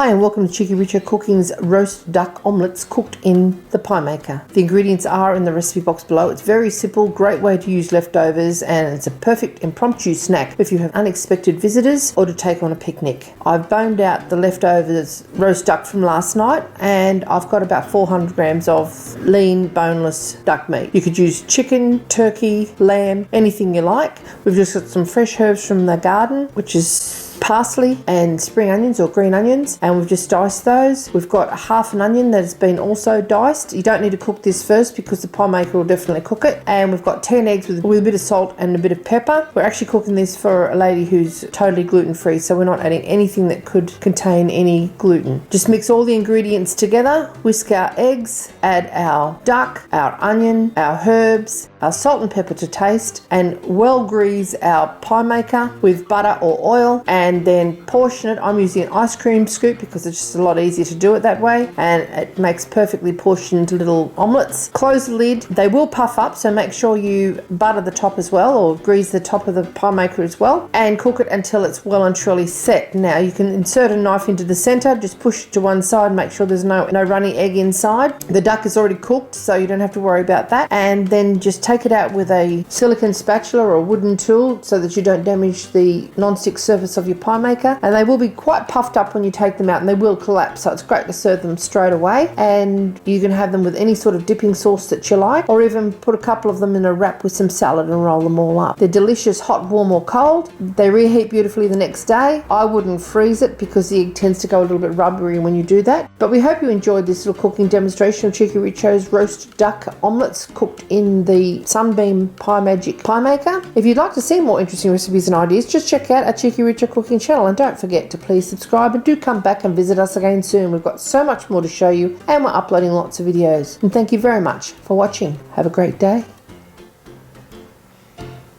Hi and welcome to Cheekyricho Cooking's roast duck omelettes cooked in the pie maker. The ingredients are in the recipe box below. It's very simple, great way to use leftovers, and it's a perfect impromptu snack if you have unexpected visitors or to take on a picnic. I've boned out the leftovers roast duck from last night and I've got about 400 grams of lean boneless duck meat. You could use chicken, turkey, lamb, anything you like. We've just got some fresh herbs from the garden, which is parsley and spring onions or green onions, and we've just diced those. We've got half an onion that has been also diced. You don't need to cook this first because the pie maker will definitely cook it. And we've got 10 eggs with a bit of salt and a bit of pepper. We're actually cooking this for a lady who's totally gluten-free, so we're not adding anything that could contain any gluten. Just mix all the ingredients together, whisk our eggs, add our duck, our onion, our herbs, our salt and pepper to taste, and well grease our pie maker with butter or oil, and then portion it. I'm using an ice cream scoop because it's just a lot easier to do it that way, and it makes perfectly portioned little omelettes. Close the lid. They will puff up, so make sure you butter the top as well, or grease the top of the pie maker as well, and cook it until it's well and truly set. Now you can insert a knife into the center, just push it to one side, make sure there's no runny egg inside. The duck is already cooked, so you don't have to worry about that, and then just take it out with a silicone spatula or a wooden tool so that you don't damage the non-stick surface of your pie maker. And they will be quite puffed up when you take them out, and they will collapse, so it's great to serve them straight away. And you can have them with any sort of dipping sauce that you like, or even put a couple of them in a wrap with some salad and roll them all up. They're delicious hot, warm or cold. They reheat beautifully the next day. I wouldn't freeze it because the egg tends to go a little bit rubbery when you do that. But we hope you enjoyed this little cooking demonstration of Cheekyricho's roast duck omelettes cooked in the Sunbeam Pie Magic pie maker. If you'd like to see more interesting recipes and ideas, just check out our Cheekyricho Cooking channel, and don't forget to please subscribe, and do come back and visit us again soon. We've got so much more to show you, and we're uploading lots of videos. And thank you very much for watching. Have a great day.